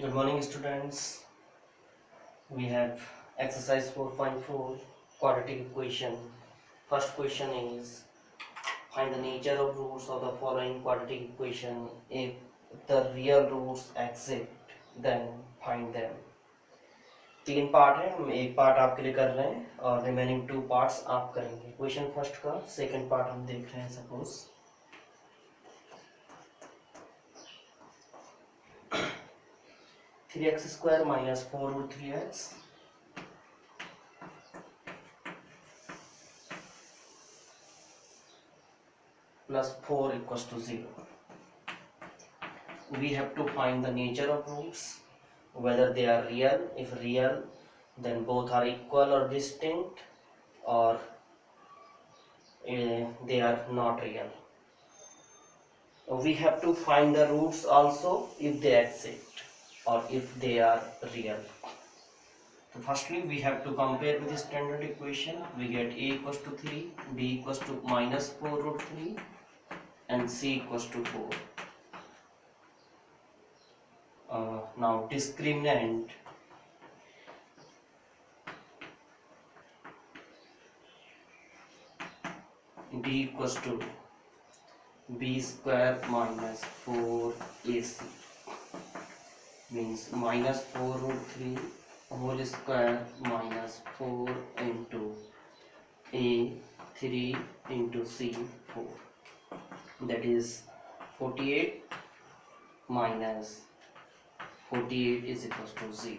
Good morning, students. We have exercise 4.4 quadratic equation. First question is find the nature of roots of the following quadratic equation. If the real roots exist, then find them. तीन part है, हम एक part आपके लिए कर रहे हैं और रिमेनिंग टू पार्ट्स आप करेंगे. क्वेश्चन फर्स्ट का सेकंड पार्ट हम देख रहे हैं. Suppose 3x² minus 4 root 3x plus 4 equals to 0. We have to find the nature of roots, whether they are real. If real, then both are equal or distinct, or they are not real. We have to find the roots also if they exist or if they are real. So firstly, we have to compare with the standard equation. We get a equals to 3, b equals to minus 4 root 3, and c equals to 4. Now discriminant d equals to b square minus 4ac means minus 4 root 3 whole square minus 4 into a 3 into c 4, that is 48 minus 48 is equals to 0.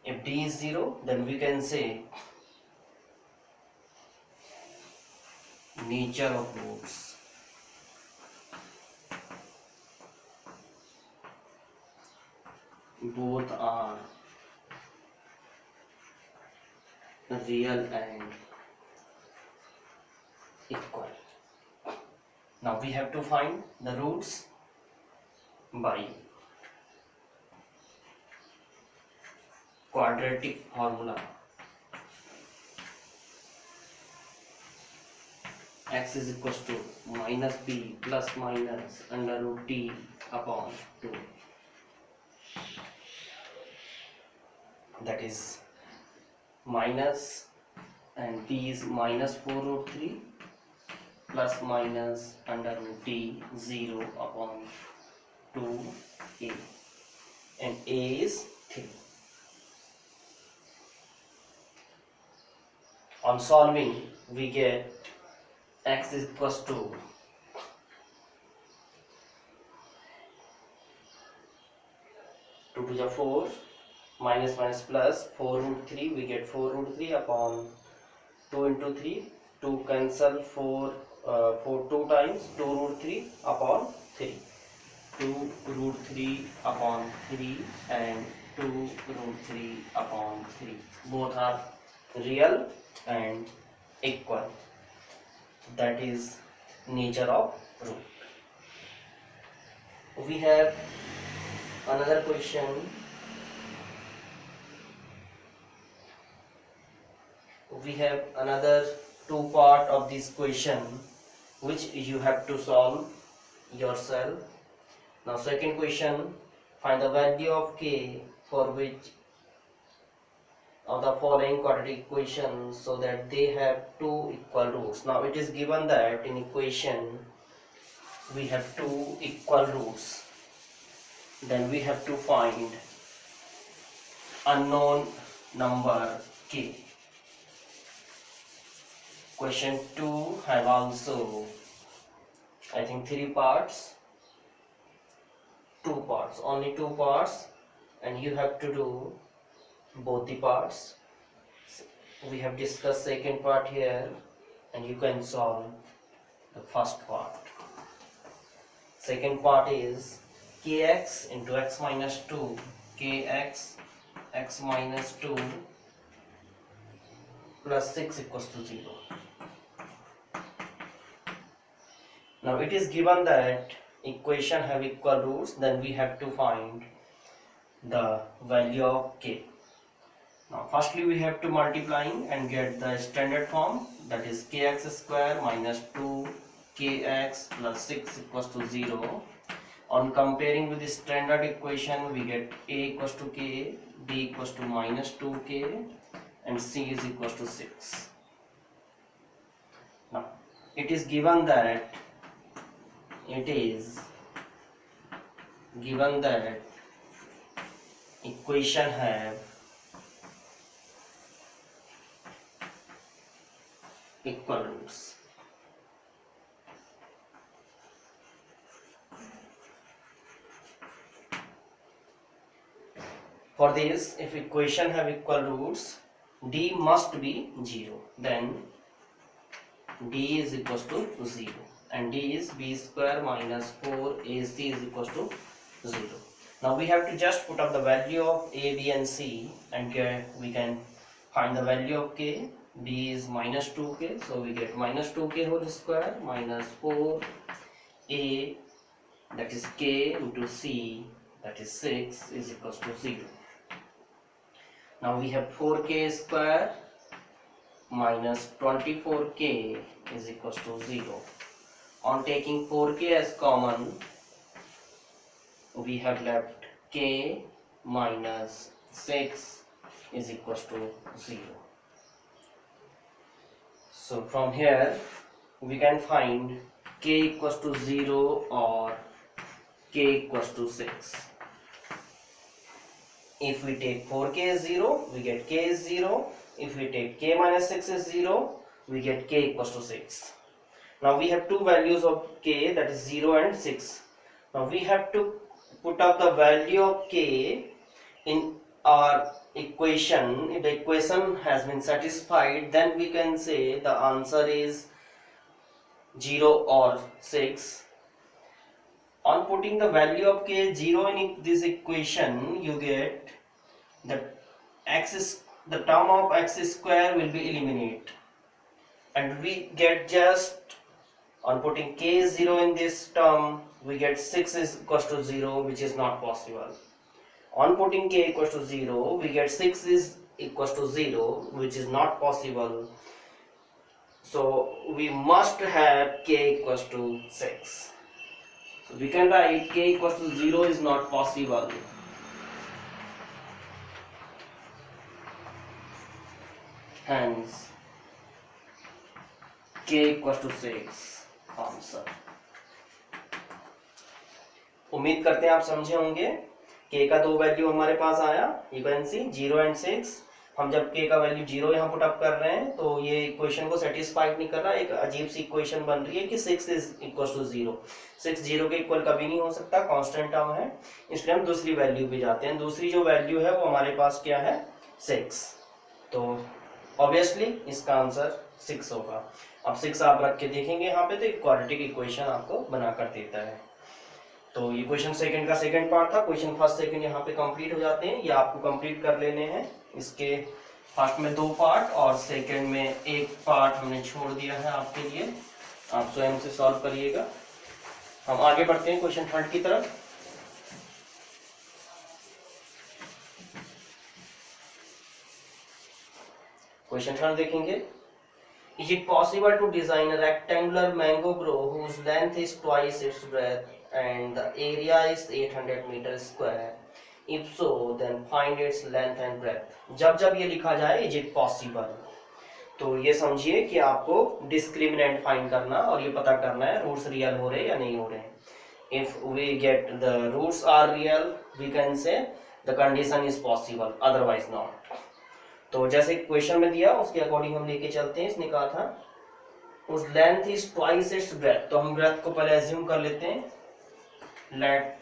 If d is 0, then we can say nature of roots. Both are real and equal. Now we have to find the roots by quadratic formula. X is equals to minus b plus minus under root d upon 2. That is minus, and b is minus 4 root 3 plus minus under root d 0 upon 2a, and a is 3. On solving, we get x is equals to 2 to the 4 minus minus plus 4 root 3, we get 4 root 3 upon 2 into 3, 2 cancel 4 2 times 2 root 3 upon 3, 2 root 3 upon 3 and 2 root 3 upon 3. Both are real and equal. That is nature of root. We have another question. We have another two part of this question which you have to solve yourself. Now second question, find the value of k for which of the following quadratic equations so that they have two equal roots. Now it is given that in equation we have two equal roots, then we have to find unknown number k. Question 2 have also, I think, 3 parts, 2 parts, only 2 parts, and you have to do both the parts. We have discussed second part here, and you can solve the first part. Second part is kx into x minus 2, kx x minus 2 plus 6 equals to 0. Now it is given that equation have equal roots, then we have to find the value of k. Now firstly we have to multiplying and get the standard form, that is kx square minus 2 kx plus 6 equals to 0, On comparing with the standard equation, we get a equals to k, b equals to minus 2k, and c is equals to 6. Now it is given that equation have equal roots. For this, if equation have equal roots, d must be 0. Then d is equals to 0, and d is b square minus 4ac is equals to 0. Now we have to just put up the value of a, b and c, and we can find the value of k. d is minus 2k, so we get minus 2k whole square minus 4a, that is k, into c, that is 6, is equals to 0. Now we have 4k square minus 24k is equals to 0. On taking 4k as common, we have left k minus 6 is equals to 0. So from here we can find k equals to 0 or k equals to 6. If we take 4k as 0, we get k is 0. If we take k minus 6 is 0, we get k equals to 6. Now we have two values of k, that is 0 and 6. Now we have to put up the value of k in our equation. If the equation has been satisfied, then we can say the answer is 0 or 6. On putting the value of k 0 in this equation, you get the term of x square will be eliminated, and we get just, on putting k 0 in this term, we get 6 is equals to 0, which is not possible. On putting k equals to 0, we get 6 is equals to 0, which is not possible. So we must have k equals to 6. So we can write k equals to 0 is not possible. Hence k equals to 6 answer. उम्मीद करते हैं आप समझे होंगे. k का दो value हमारे पास आया, यू कैन सी 0 एंड 6. हम जब k का वैल्यू 0 यहाँ पुट अप कर रहे हैं, तो ये इक्वेशन को सेटिस्फाइड नहीं कर रहा. एक अजीब सी इक्वेशन बन रही है कि 6 इज इक्वल टू 0. 6 0 के इक्वल कभी नहीं हो सकता, कांस्टेंट टर्म है. इसलिए हम दूसरी वैल्यू पे जाते हैं. दूसरी जो वैल्यू है वो हमारे पास क्या है, 6. तो ऑब्वियसली इसका आंसर 6 होगा. अब 6 आप रख के देखेंगे यहाँ पे, तो एक क्वाड्रेटिक इक्वेशन आपको बनाकर देता है. तो ये क्वेश्चन सेकंड का सेकंड पार्ट था. क्वेश्चन फर्स्ट सेकंड यहाँ पे कंप्लीट हो जाते हैं. ये आपको कंप्लीट कर लेने हैं. इसके फर्स्ट में 2 पार्ट और सेकंड में 1 पार्ट हमने छोड़ दिया है आपके लिए. आप स्वयं से सॉल्व करिएगा. हम आगे बढ़ते हैं क्वेश्चन थर्ड की तरफ. क्वेश्चन थर्ड देखेंगे. Is it possible to design a rectangular mango grow whose length is twice its breadth and the area is 800 meters square? If so, then find its length and breadth. जब ये लिखा जाए is it possible, तो ये समझिए कि आपको discriminant find करना और ये पता करना है रूट्स रियल हो रहे या नहीं हो रहे. If we get the roots are real, we can say the condition is possible, otherwise not. तो जैसे क्वेश्चन में दिया उसके अकॉर्डिंग हम लेके चलते हैं. इसने कहा था उस length is twice its breadth, तो हम ब्रेथ को पहले एज्यूम कर लेते हैं. Let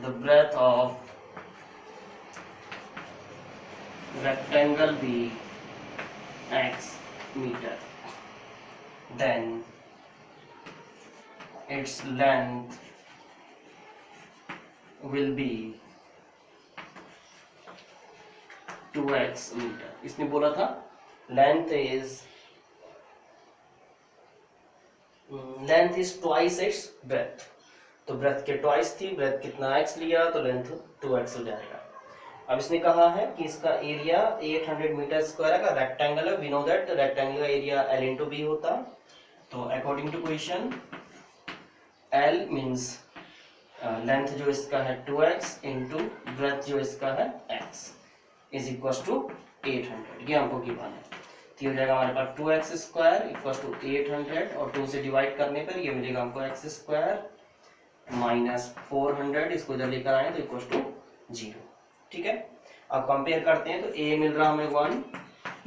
the breadth of rectangle be x metre, then its length will be 2x metre. इसने बोला था length is twice its breadth, तो ब्रेथ के ट्वाइस थी, ब्रेथ कितना x लिया तो लेंथ 2x हो जाएगा. अब इसने कहा है कि इसका एरिया 800 मीटर स्क्वायर का रेक्टेंगल है. वी नो दैट रेक्टेंगल का एरिया l into b होता. तो according to question L means length जो इसका है 2x इंटू ब्रेथ जो इसका है x इज इक्वल टू 800, ये हमको गिवन है। तो ये हो जाएगा हमारे पास 2x स्क्वायर इक्वल टू 800 और 2 से डिवाइड करने पर ये मिलेगा हमको x स्क्वायर माइनस 400, इसको इधर लेकर आए तो इक्वल टू 0। ठीक है, अब कंपेयर करते हैं तो a मिल रहा हमें 1,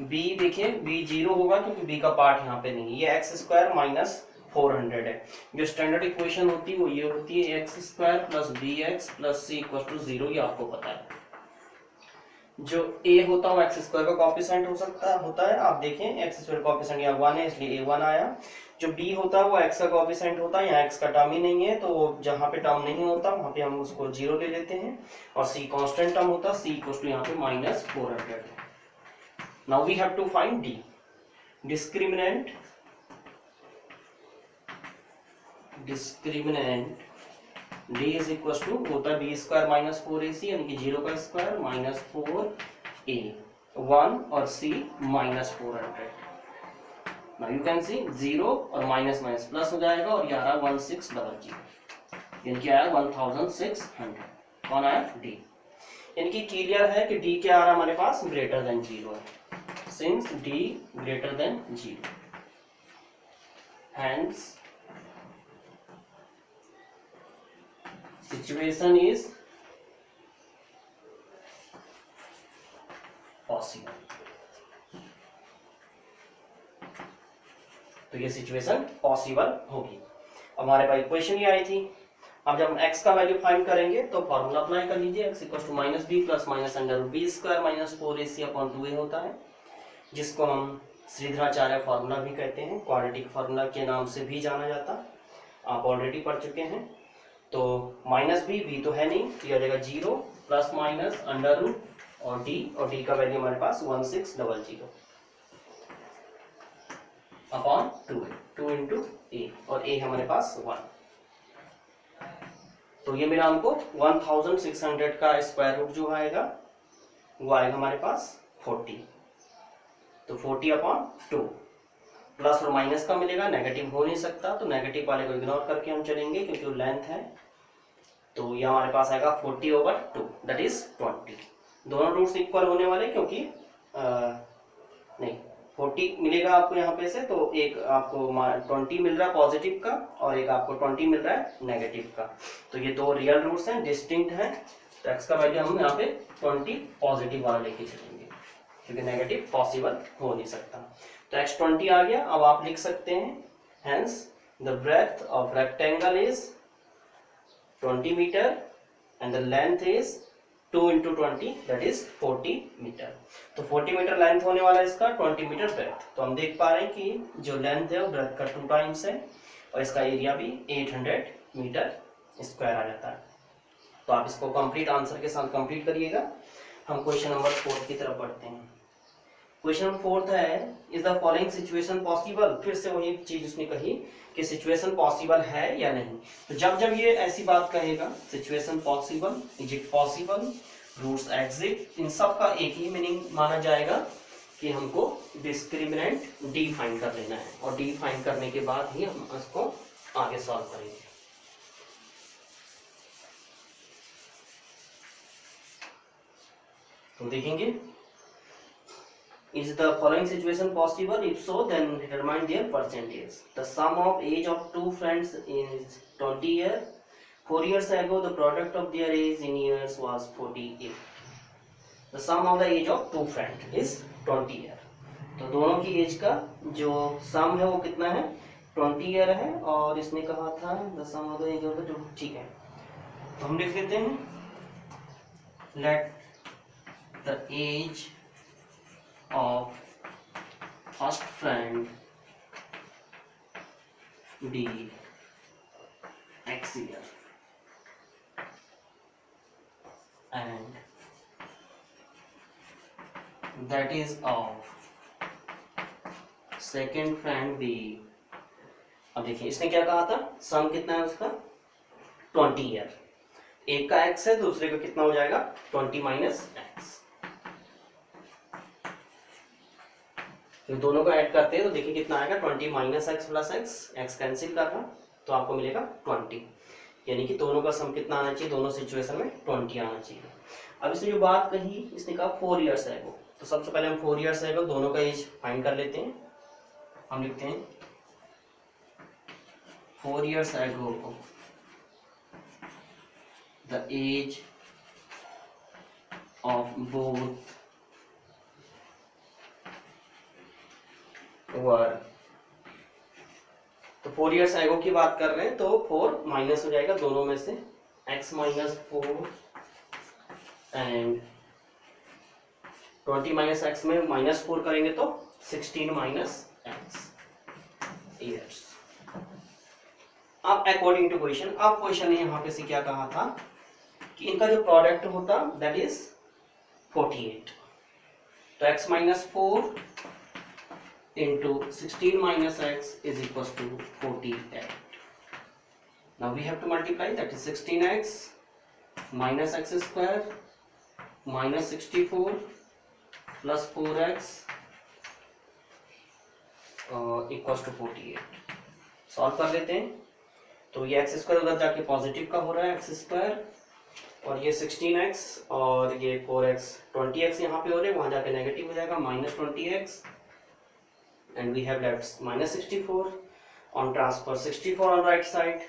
b देखिए b 0 होगा क्योंकि b का पार्ट यहाँ पे नहीं है, ये x स्क्वायर माइनस 400 है। जो स्टैंडर्ड इक्वेशन होती है वो ये होती है x square plus b x plus c equal to 0, ये आपको पता है। जो a होता है वो एक्स स्क्वायर का कॉफिशिएंट होता है, आप देखें एक्स स्क्वायर कॉफिशिएंट यहाँ 1 है इसलिए a1 आया। जो b होता है वो x का कॉफिशिएंट होता है, यहाँ x का टर्म ही नहीं है तो जहाँ पे टर्म नहीं होता वहाँ पे हम उसको 0 ले लेते हैं, और c कांस्टेंट टर्म होता है, c इक्वल टू यहाँ पे minus 400। Now we have to find d discriminant d is equal to होता है बी स्क्वायर माइनस 4ac यानी कि 0 का स्क्वायर माइनस 4a 1 और c minus 400। Now you can see 0 और माइनस माइनस प्लस हो जाएगा और ये आ रहा 1600 यानी कि आया 1600। कौन आया d, यानी कि क्लियर है कि d क्या आ रहा हमारे पास ग्रेटर देन 0 है, since d greater than 0 hence situation is possible। तो ये सिचुएशन पॉसिबल होगी। अब हमारे पास इक्वेशन ही आई थी, अब जब हम x का वैल्यू फाइंड करेंगे तो फॉर्मूला अप्लाई कर लीजिए, x equal to minus b plus minus under root b square minus 4ac upon 2a होता है, जिसको हम श्रीधराचार्य फार्मूला भी कहते हैं, क्वाड्रेटिक फार्मूला के नाम से भी जाना जाता, आप ऑलरेडी पढ़ चुके हैं। तो माइनस बी तो है नहीं, तो यह हो जाएगा 0 प्लस माइनस अंडर रूट और d का वैल्यू हमारे पास 1600 अपॉन 2 इंटू a और a हमारे पास 1। तो ये मेरा हमको 1600 का स्क्वायर रूट जो आएगा वो आएगा हमारे पास 40, तो 40 अपॉन 2 प्लस और माइनस का मिलेगा, नेगेटिव हो नहीं सकता तो नेगेटिव वाले को इग्नोर करके हम चलेंगे क्योंकि वो लेंथ है। तो ये हमारे पास आएगा 40/2 दैट इज 20। दोनों रूट्स इक्वल होने वाले क्योंकि नहीं 40 मिलेगा आपको यहाँ पे से, तो एक आपको 20 मिल रहा है पॉजिटिव का और एक आपको 20 मिल रहा है नेगेटिव का, तो ये दो रियल रूट्स हैं, डिस्टिंक्ट हैं। तो x का वैल्यू हम यहाँ पे 20 पॉजिटिव वाला लेके चलेंगे क्योंकि नेगेटिव पॉसिबल हो नहीं सकता। तो x 20 आ गया। अब आप लिख सकते हैं hence the breadth of rectangle is 20 metre and the length is 2 into 20 that is 40 metre. तो 40 मीटर लेंथ होने वाला है इसका, 20 मीटर ब्रेड्थ। तो हम देख पा रहे हैं कि जो लेंथ है वो ब्रेड्थ का 2 टाइम्स है और इसका एरिया भी 800 मीटर स्क्वायर आ जाता है। तो आप इसको कंप्लीट आंसर के साथ कंप्लीट करिएगा। हम क्वेश्चन नंबर 4 की तरफ बढ़ते हैं। क्वेश्चन नंबर 4 है is the following situation possible. फिर से वही चीज उसने कही कि सिचुएशन पॉसिबल है या नहीं। तो जब जब ये ऐसी बात कहेगा situation possible, is it possible, roots exist, इन सब का एक ही मीनिंग माना जाएगा कि हमको डिस्क्रिमिनेंट डी फाइंड कर लेना है और डी फाइंड करने के बाद ही हम इसको आगे सॉल्व करेंगे। तो देखेंगे is the following situation possible, if so then determine their percentage। the sum of age of two friends is 20 years। 4 years ago the product of their age in years was 48। the sum of the age of two friends is 20 year। तो दोनों की as का जो सम है वो कितना है 20 year है और इसने कहा था the sum of the age of the two। ठीक है, तो हम लिख लेते हैं let the age of first friend be x year and that is of second friend be। अब देखिए इसने क्या कहा था, सम कितना है उसका 20 ईयर, एक का x है दूसरे का कितना हो जाएगा 20 माइनस x। तो दोनों को ऐड करते हैं तो देखिए कितना आएगा 20 minus x plus x, x cancel कर रहा तो आपको मिलेगा 20, यानी कि दोनों का सम कितना आना चाहिए, दोनों सिचुएशन में 20 आना चाहिए। अब इसने जो बात कही, इसने कहा 4 ईयर्स एगो, तो सबसे पहले हम 4 ईयर्स एगो दोनों का एज फाइंड कर लेते हैं। हम लिखते हैं 4 years ago the age of both were, तो 4 ईयर्स एगो की बात कर रहे हैं, तो 4 माइनस हो जाएगा दोनों में से, x minus 4 and 20 minus x में -4 करेंगे तो 16 माइनस एक्स ईयर्स। अब अकॉर्डिंग टू क्वेश्चन, अब क्वेश्चन ने यहाँ पे से क्या कहा था कि इनका जो प्रोडक्ट होता दैट इज 48, तो x minus 4 into 16 minus x is equal to 48। Now we have to multiply, that is 16x minus x square minus 64 plus 4x equal to 48। Solve कर लेते हैं, तो ये एक्स स्क्वायर उधर जाके पॉजिटिव का हो रहा है एक्स स्क्वायर, और ये 16x और ये 4x 20x यहाँ पे हो रहे हैं, वहां जाके नेगेटिव हो जाएगा minus 20x, and we have left minus 64 on transfer 64 on right side,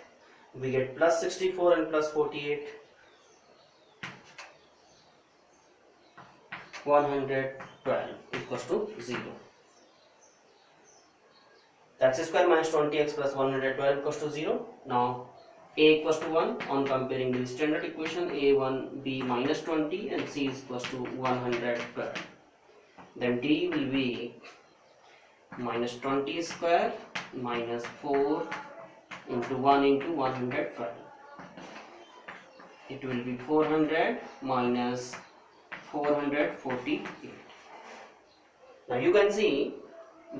we get plus 64 and plus 48, 112 equals to 0. X square minus 20x plus 112 equals to 0. Now a equals to 1 on comparing the standard equation, a1 b minus 20 and c is equals to 112. Then d will be minus 20 square minus 4 into 1 into 112. It will be 400 minus 448. Now you can see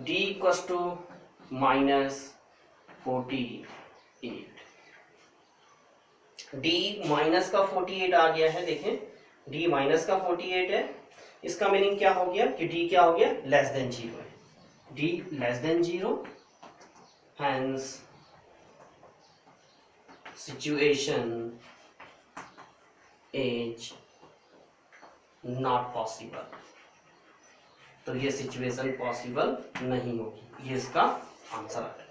d equals to minus 48. d minus का 48 आ गया है, देखें d minus का 48 है, इसका meaning क्या हो गया कि d क्या हो गया, लेस देन 0 है, d less than 0, hence situation is not possible, तो ये सिचुएशन पॉसिबल नहीं होगी, ये इसका आंसर है।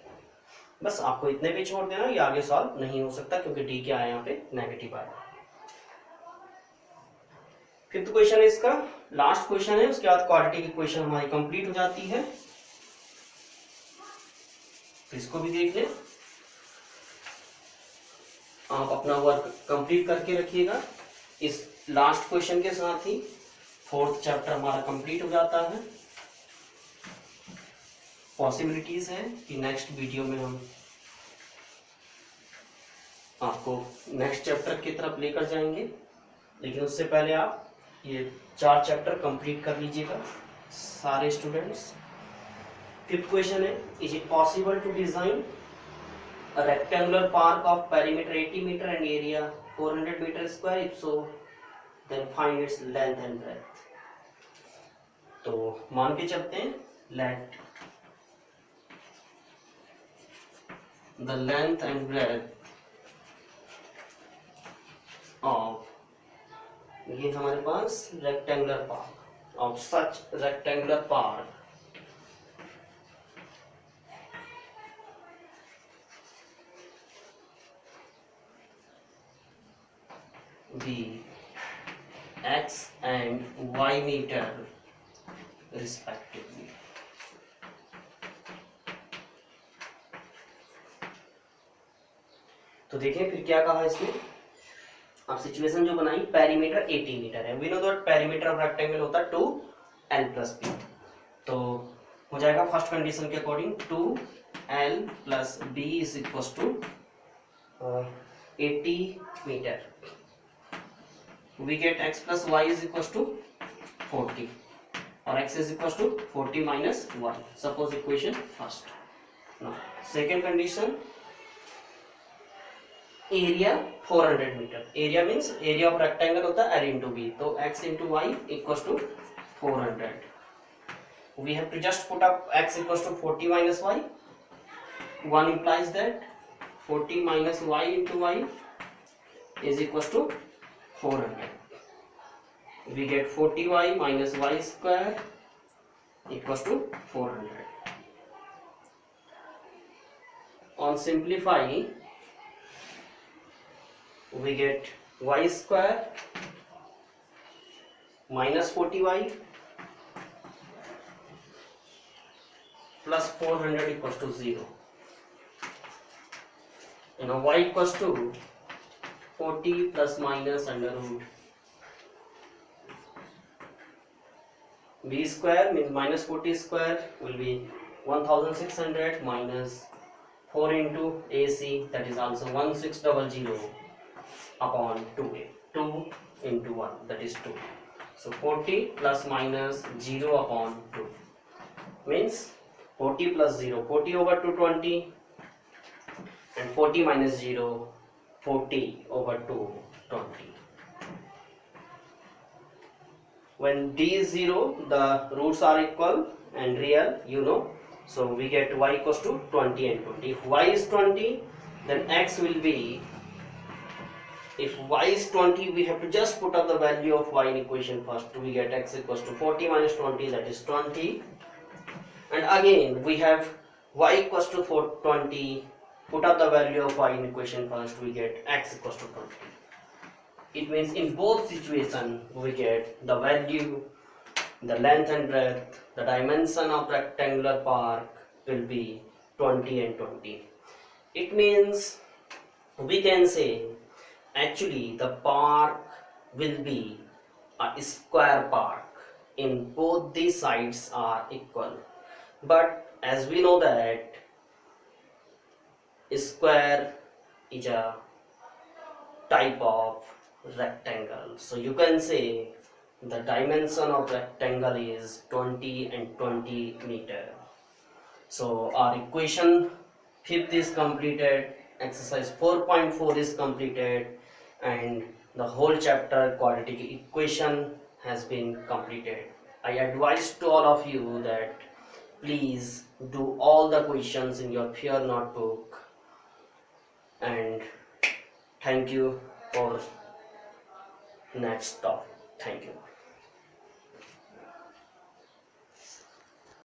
बस आपको इतने पे छोड़ देना, ये आगे सॉल्व नहीं हो सकता क्योंकि डी क्या है यहाँ पे नेगेटिव आया। फिफ्थ क्वेश्चन है इसका, लास्ट क्वेश्चन है, उसके बाद क्वाड्रेटिक की क्वेश्चन हमारी कंप्लीट हो जाती है, तो इसको भी देख लें। आप अपना वर्क कंप्लीट करके रखिएगा, इस लास्ट क्वेश्चन के साथ ही 4th चैप्टर हमारा कंप्लीट हो जाता है। पॉसिबिलिटीज है कि नेक्स्ट वीडियो में हम आपको नेक्स्ट चैप्टर की तरफ लेकर जाएंगे, लेकिन उससे पहले आप ये 4 चैप्टर कंप्लीट कर लीजिएगा सारे स्टूडेंट्स। फिफ्थ क्वेश्चन है, is it possible to design a rectangular park of perimeter 80 meter and area 400 meter square? If so, then find its length and breadth. तो मान के चलते हैं, let the length and breadth of, ये हमारे पास rectangular park of such rectangular park be x and y meter respectively. तो देखें फिर क्या कहा इसमें, अब सिचुएशन जो बनाई, पेरीमीटर 80 मीटर है, we know that perimeter of rectangle होता है 2l+b, तो हो जाएगा फर्स्ट कंडीशन के according 2l+b is equal to 80 metre, we get x plus y is equals to 40 or x is equals to 40 minus 1. Suppose equation first. Now second condition, area 400 meter. Area means area of rectangle होता है l into b, तो x into y equals to 400. We have to just put up x equals to 40 minus y. 1 implies that 40 minus y into y is equals to 400. We get 40y minus y square equals to 400. On simplifying, we get y square minus 40y plus 400 equals to 0. You know, y equals to 40 plus minus under root b square means minus 40 square will be 1600 minus 4 into AC, that is also 1600 upon 2a, 2 into 1, that is 2. So 40 plus minus 0 upon 2 means 40 plus 0, 40 over 220, and 40 minus 0, 40 over 220. When d is 0, the roots are equal and real, you know. So we get y equals to 20 and 20. If y is 20, then x will be, if y is 20, we have to just put up the value of y in equation first. We get x equals to 40 minus 20, that is 20. And again we have y equals to 20, put up the value of y in equation first, we get x equals to 20. It means in both situations we get the value, the length and breadth, the dimension of rectangular park will be 20 and 20. It means we can say actually the park will be a square park in both the sides are equal. But as we know that square is a type of rectangle, so you can say the dimension of rectangle is 20 and 20 meter. So our equation 5th is completed, exercise 4.4 is completed, and the whole chapter quadratic equation has been completed. I advise to all of you that please do all the questions in your peer notebook, and thank you for next topic. Thank you.